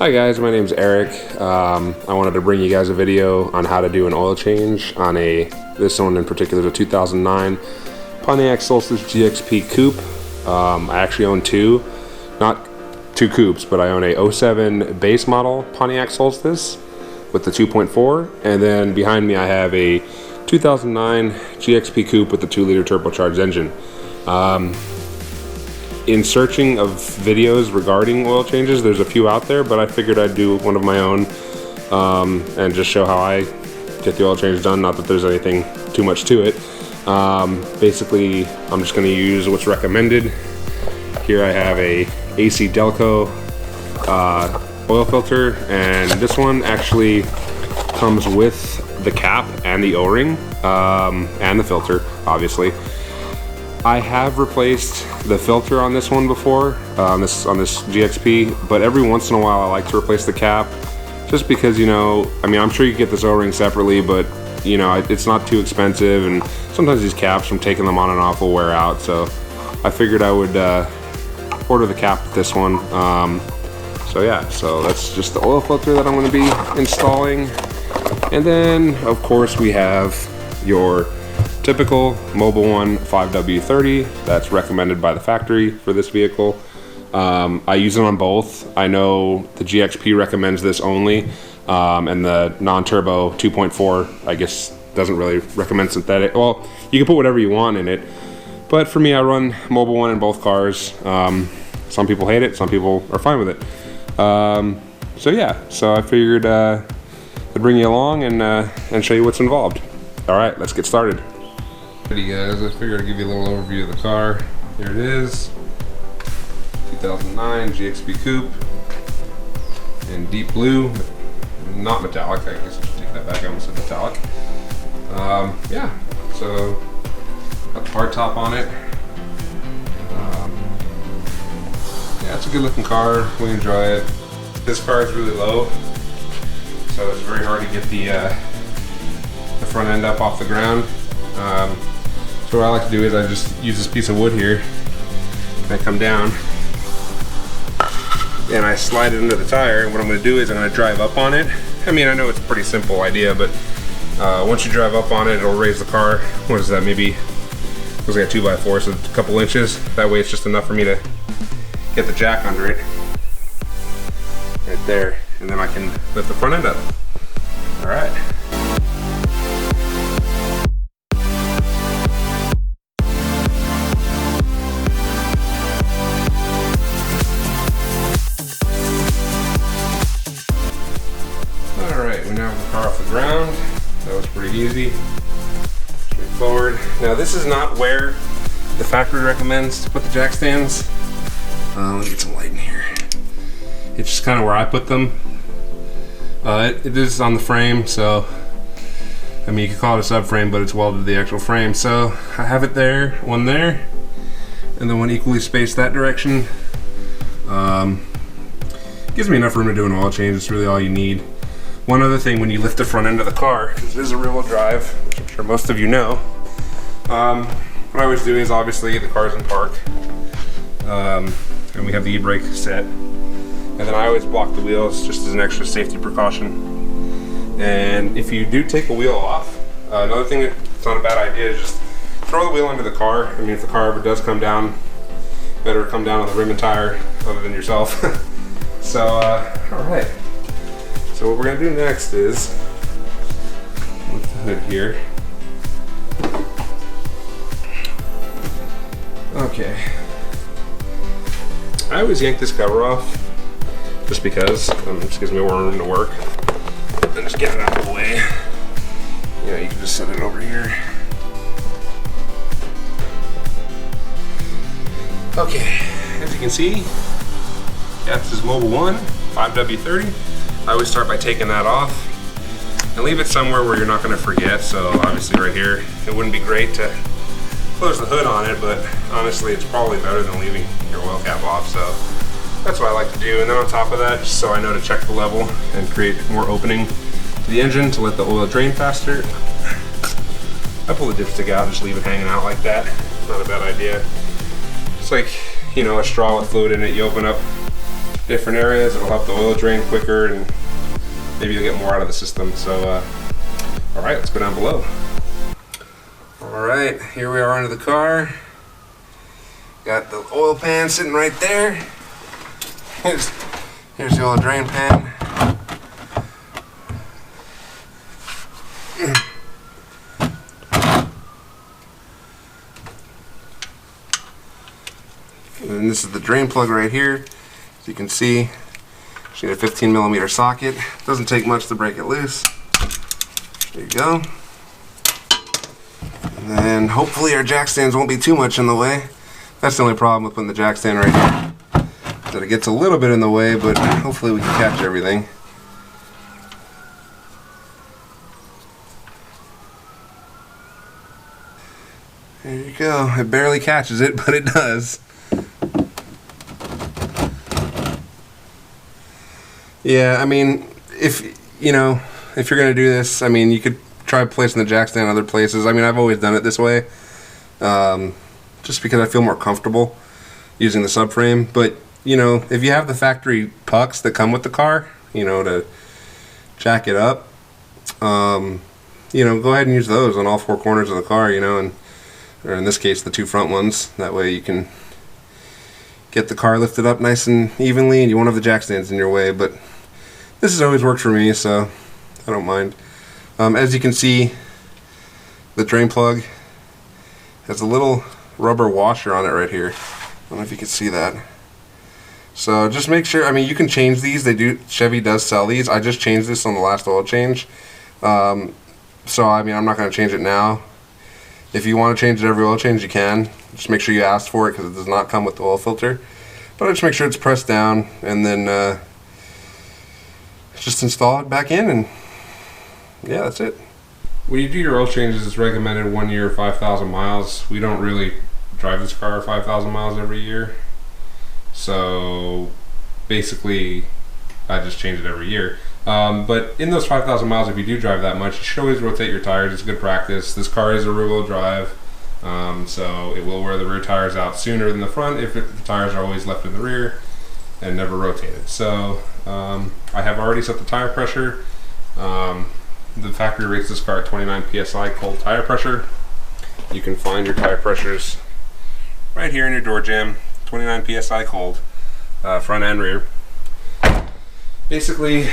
Hi guys, my name's Eric. I wanted to bring you guys a video on how to do an oil change on this one in particular, the 2009 Pontiac Solstice GXP Coupe. I actually own two, not two coupes, but I own a 07 base model Pontiac Solstice with the 2.4, and then behind me I have a 2009 GXP Coupe with the 2-liter turbocharged engine. In searching of videos regarding oil changes, there's a few out there, but I figured I'd do one of my own and just show how I get the oil change done. Not that there's anything too much to it. Basically, I'm just going to use what's recommended. Here I have a AC Delco oil filter, and this one actually comes with the cap and the O-ring and the filter, obviously. I have replaced the filter on this one before, on this GXP, but every once in a while I like to replace the cap, just because, you know, I mean, I'm sure you can get this O-ring separately, but you know, it's not too expensive, and sometimes these caps, from taking them on and off, will wear out. So I figured I would order the cap with this one. So yeah, so that's just the oil filter that I'm going to be installing, and then of course we have your typical Mobil 1 5W30 that's recommended by the factory for this vehicle. I use it on both. I know the GXP recommends this only, and the non-turbo 2.4 I guess doesn't really recommend synthetic. Well, you can put whatever you want in it, but for me, I run Mobil 1 in both cars. Some people hate it, some people are fine with it. So yeah, so I figured I'd bring you along and show you what's involved. All right, let's get started. Alrighty guys, I figured I'd give you a little overview of the car. Here it is, 2009 GXP Coupe in deep blue, not metallic. I guess I should take that back, I almost said metallic. Yeah, so got the hard top on it. Yeah, it's a good looking car, we enjoy it. This car is really low, so it's very hard to get the front end up off the ground. So what I like to do is I just use this piece of wood here, and I come down and I slide it into the tire, and what I'm going to do is I'm going to drive up on it. I mean, I know it's a pretty simple idea, but once you drive up on it, it'll raise the car, what is that, maybe, it was like a 2x4, so a couple inches. That way it's just enough for me to get the jack under it, right there, and then I can lift the front end up. Alright. Alright, we now have the car off the ground. That was pretty easy. Straightforward. Now this is not where the factory recommends to put the jack stands. Let me get some light in here. It's just kind of where I put them. It is on the frame, so I mean, you could call it a subframe, but it's welded to the actual frame. So I have it there, one there, and then one equally spaced that direction. Gives me enough room to do an oil change. It's really all you need. One other thing, when you lift the front end of the car, because it is a rear-wheel drive, which I'm sure most of you know, what I always do is, obviously the car's in park, and we have the e-brake set, and then I always block the wheels just as an extra safety precaution. And if you do take a wheel off, another thing that's not a bad idea is just throw the wheel under the car. I mean, if the car ever does come down, better come down on the rim and tire other than yourself. So, alright. So what we're going to do next is, with the hood here. Okay. I always yank this cover off, just because it just gives me more room to work. And just get it out of the way. Yeah, you can just set it over here. Okay, as you can see, yeah, this is Mobil 1 5W30. I always start by taking that off and leave it somewhere where you're not going to forget. So obviously right here, it wouldn't be great to close the hood on it, but honestly it's probably better than leaving your oil cap off. So that's what I like to do. And then on top of that, just so I know to check the level and create more opening to the engine to let the oil drain faster, I pull the dipstick out and just leave it hanging out like that. Not a bad idea. It's like, you know, a straw with fluid in it. You open up different areas. It'll help the oil drain quicker, and maybe you'll get more out of the system. So, all right, let's go down below. All right, here we are under the car. Got the oil pan sitting right there. Here's the oil drain pan. And this is the drain plug right here. As you can see, you need a 15mm socket. Doesn't take much to break it loose. There you go. And then hopefully our jack stands won't be too much in the way. That's the only problem with putting the jack stand right here. That it gets a little bit in the way, but hopefully we can catch everything. There you go. It barely catches it, but it does. Yeah, I mean, if you're gonna do this, I mean, you could try placing the jack stand other places. I mean, I've always done it this way, just because I feel more comfortable using the subframe. But if you have the factory pucks that come with the car, to jack it up, go ahead and use those on all four corners of the car, or in this case, the two front ones. That way you can get the car lifted up nice and evenly, and you won't have the jack stands in your way. But this has always worked for me, so I don't mind. As you can see, the drain plug has a little rubber washer on it right here. I don't know if you can see that. So just make sure, I mean, you can change these. Chevy does sell these. I just changed this on the last oil change. So I mean, I'm not going to change it now. If you want to change it every oil change, you can. Just make sure you ask for it, because it does not come with the oil filter. But just make sure it's pressed down, and then just install it back in, and yeah, that's it. When you do your oil changes, it's recommended 1 year, 5,000 miles. We don't really drive this car 5,000 miles every year. So basically, I just change it every year. But in those 5,000 miles, if you do drive that much, you should always rotate your tires. It's good practice. This car is a rear-wheel drive, so it will wear the rear tires out sooner than the front if the tires are always left in the rear and never rotated. So I have already set the tire pressure. The factory rates this car at 29 PSI cold tire pressure. You can find your tire pressures right here in your door jamb. 29 PSI cold, front and rear. Basically,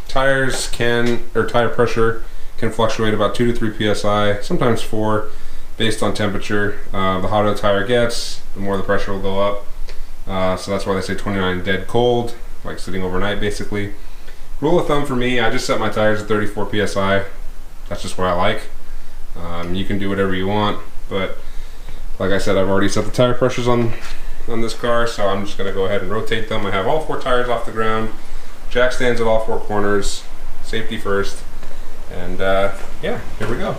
tire pressure can fluctuate about 2 to 3 PSI, sometimes 4, based on temperature. The hotter the tire gets, the more the pressure will go up. So that's why they say 29 dead cold, like sitting overnight basically. Rule of thumb for me, I just set my tires at 34 PSI. That's just what I like. You can do whatever you want, but like I said, I've already set the tire pressures on this car, so I'm just going to go ahead and rotate them. I have all 4 tires off the ground, jack stands at all 4 corners, safety first, and yeah, here we go.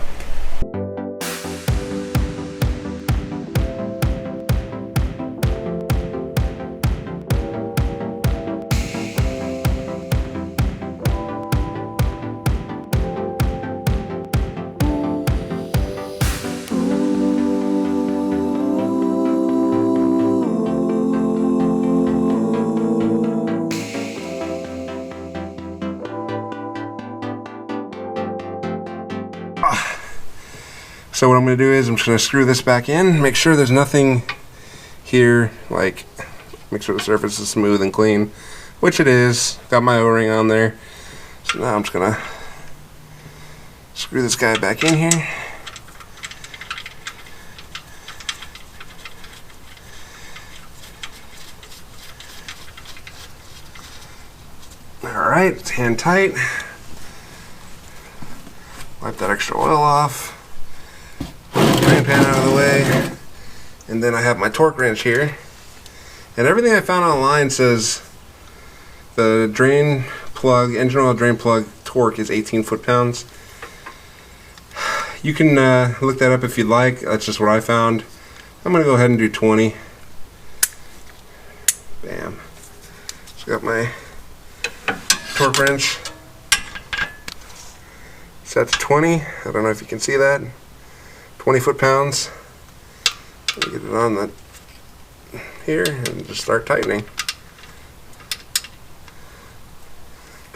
So what I'm going to do is I'm just going to screw this back in, make sure there's nothing here, like make sure the surface is smooth and clean, which it is. Got my O-ring on there. So now I'm just going to screw this guy back in here. Alright, it's hand tight. Wipe that extra oil off. Drain pan out of the way, and then I have my torque wrench here, and everything I found online says the drain plug, engine oil drain plug torque is 18 foot-pounds. You can look that up if you'd like. That's just what I found. I'm going to go ahead and do 20. Bam. So got my torque wrench set to 20. I don't know if you can see that. 20 foot-pounds. Get it on here and just start tightening.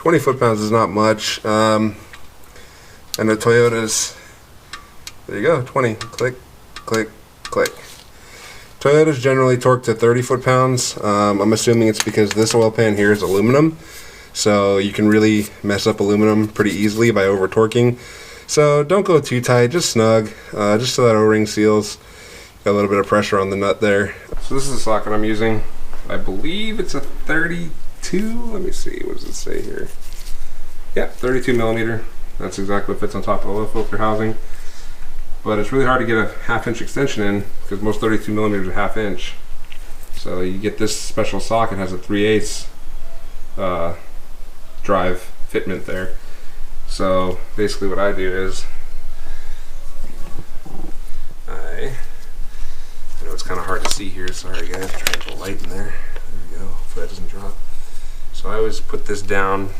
20 foot-pounds is not much. And the Toyotas, there you go, 20. Click, click, click. Toyotas generally torque to 30 foot-pounds. I'm assuming it's because this oil pan here is aluminum, so you can really mess up aluminum pretty easily by over-torquing. So don't go too tight, just snug, just so that O-ring seals. Got a little bit of pressure on the nut there. So this is the socket I'm using. I believe it's a 32. Let me see, what does it say here? Yeah, 32 millimeter. That's exactly what fits on top of the oil filter housing. But it's really hard to get a 1/2 inch extension in because most 32 millimeters are 1/2 inch. So you get this special socket, has a 3/8 drive fitment there. So basically what I do is I know it's kind of hard to see here, sorry guys, trying to put a light in there. There we go, hopefully that doesn't drop. So I always put this down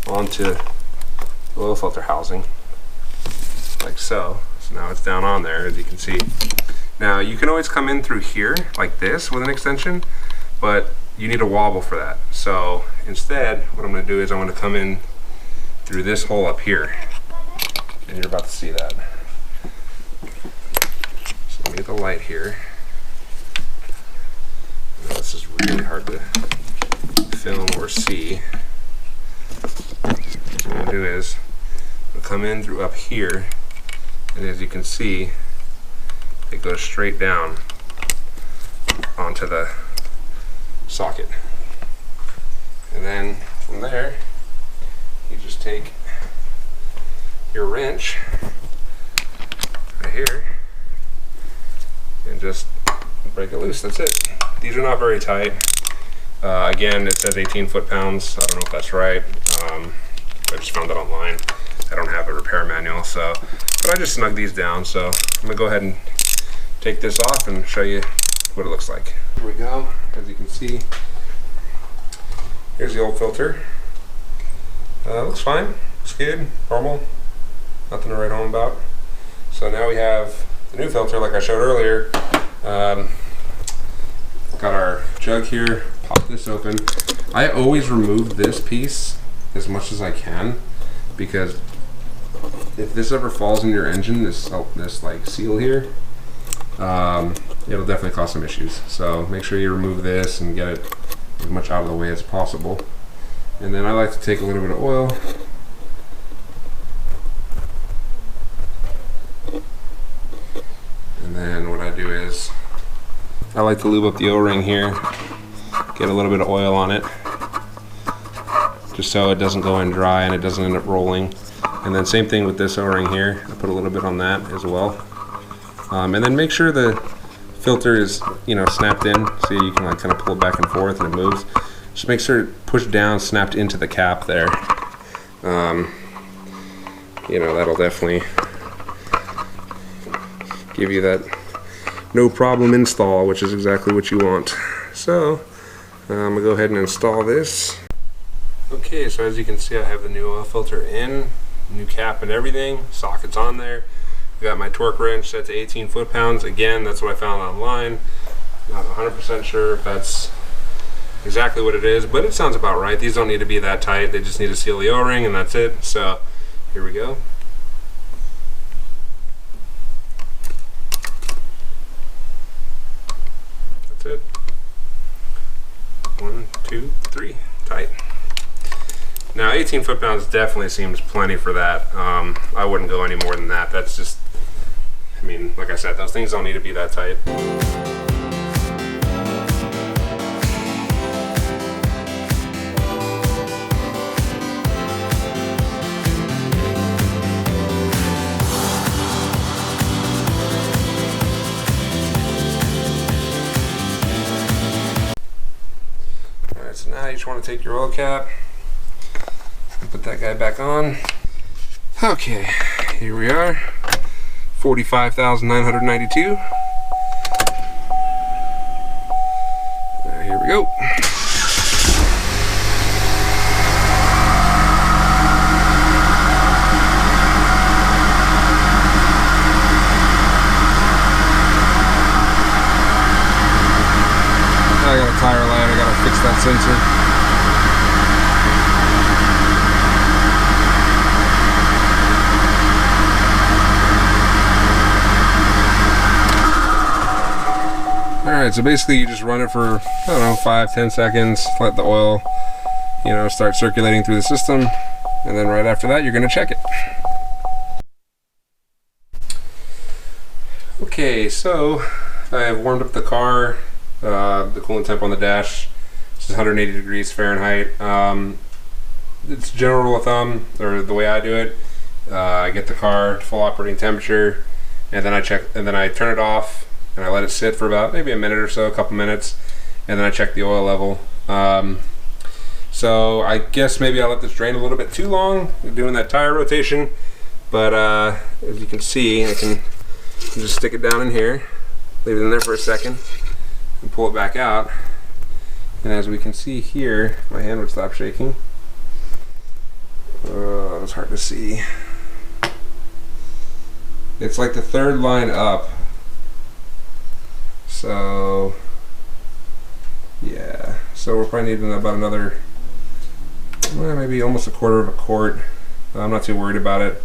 onto the oil filter housing, like so. So now it's down on there, as you can see. Now you can always come in through here, like this, with an extension, but you need a wobble for that. So instead, what I'm going to do is I'm going to come in through this hole up here, and you're about to see that. So let me get the light here. Now, this is really hard to film or see. What I'm going to do is I'm going to come in through up here, and as you can see, it goes straight down onto the socket. And then from there, you just take your wrench right here and just break it loose. That's it. These are not very tight. Again, it says 18 foot-pounds. I don't know if that's right. I just found it online. I don't have a repair manual, so, but I just snug these down. So I'm gonna go ahead and take this off and show you what it looks like. Here we go. As you can see, here's the old filter. Looks fine. Looks good. Normal. Nothing to write home about. So now we have the new filter, like I showed earlier. Got our jug here. Pop this open. I always remove this piece as much as I can, because if this ever falls in your engine, this like seal here, it'll definitely cause some issues. So make sure you remove this and get it as much out of the way as possible. And then I like to take a little bit of oil and then what I do is I like to lube up the O-ring here, get a little bit of oil on it, just so it doesn't go in dry and it doesn't end up rolling. And then same thing with this O-ring here, I put a little bit on that as well. And then make sure the filter is, you know, snapped in, so you can like kind of pull it back and forth and it moves. Just make sure it pushed down, snapped into the cap there. You know, that'll definitely give you that no problem install, which is exactly what you want. So I'm gonna go ahead and install this. Okay, so as you can see, I have the new oil filter in, new cap and everything, sockets on there. I got my torque wrench set to 18 foot-pounds. Again, that's what I found online. Not 100% sure if that's exactly what it is, but it sounds about right. These don't need to be that tight. They just need to seal the O-ring and that's it. So here we go. That's it. 1, 2, 3, tight. Now 18 foot-pounds definitely seems plenty for that. I wouldn't go any more than that. That's just, I mean, like I said, those things don't need to be that tight. Alright, so now you just want to take your oil cap, put that guy back on. Okay, here we are, 45,992. Here we go. I got a tire light, I gotta fix that sensor. Alright, so basically you just run it for, I don't know, 5-10 seconds, let the oil, you know, start circulating through the system, and then right after that you're going to check it. Okay, so I have warmed up the car. The coolant temp on the dash is 180 degrees Fahrenheit. It's general rule of thumb, or the way I do it. I get the car to full operating temperature, and then I turn it off, and I let it sit for about maybe a minute or so, a couple minutes, and then I check the oil level. So I guess maybe I let this drain a little bit too long doing that tire rotation, but as you can see, I can just stick it down in here, leave it in there for a second, and pull it back out. And as we can see here, my hand would stop shaking. It's hard to see. It's like the third line up. So yeah, so we're probably needing about another, well, maybe almost a quarter of a quart. I'm not too worried about it.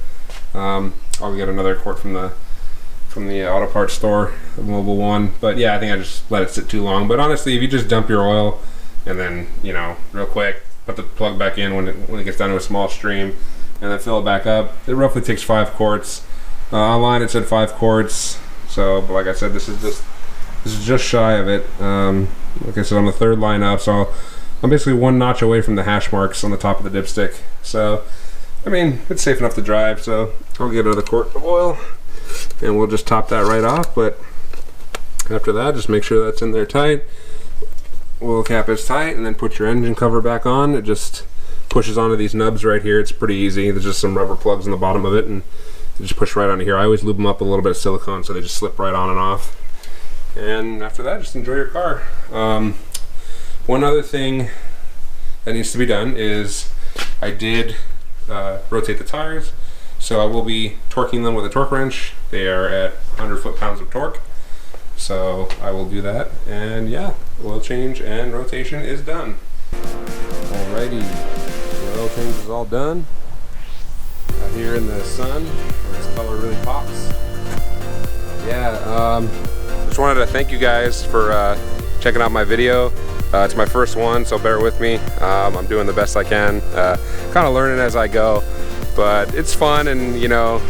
I'll get another quart from the auto parts store, the mobile one. But yeah, I think I just let it sit too long. But honestly, if you just dump your oil and then, you know, real quick, put the plug back in when it gets down to a small stream, and then fill it back up, it roughly takes 5 quarts. Online it said 5 quarts. So, but like I said, this is just shy of it. Like I said, I'm the third line up, so I'm basically 1 notch away from the hash marks on the top of the dipstick. So, I mean, it's safe enough to drive. So I'll get another quart of oil, and we'll just top that right off. But after that, just make sure that's in there tight. Oil cap is tight, and then put your engine cover back on. It just pushes onto these nubs right here. It's pretty easy. There's just some rubber plugs on the bottom of it, and you just push right onto here. I always lube them up with a little bit of silicone so they just slip right on and off. And after that, just enjoy your car. One other thing that needs to be done is I did rotate the tires, so I will be torquing them with a torque wrench. They are at 100 foot-pounds of torque, so I will do that. And yeah, oil change and rotation is done. Alrighty, the oil change is all done. Out here in the sun, where this color really pops. Yeah, just wanted to thank you guys for checking out my video. It's my first one, so bear with me. I'm doing the best I can, kind of learning as I go, but it's fun. And you know,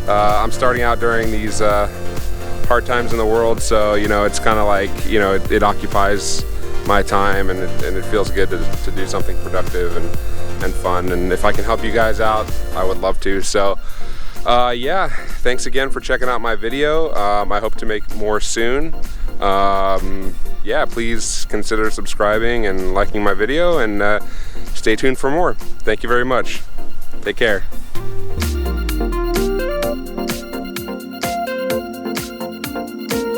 I'm starting out during these hard times in the world, so you know, it's kind of like, you know, it occupies my time, and it feels good to do something productive and fun. And if I can help you guys out, I would love to. So yeah, thanks again for checking out my video. I hope to make more soon. Yeah, please consider subscribing and liking my video, and stay tuned for more. Thank you very much. Take care.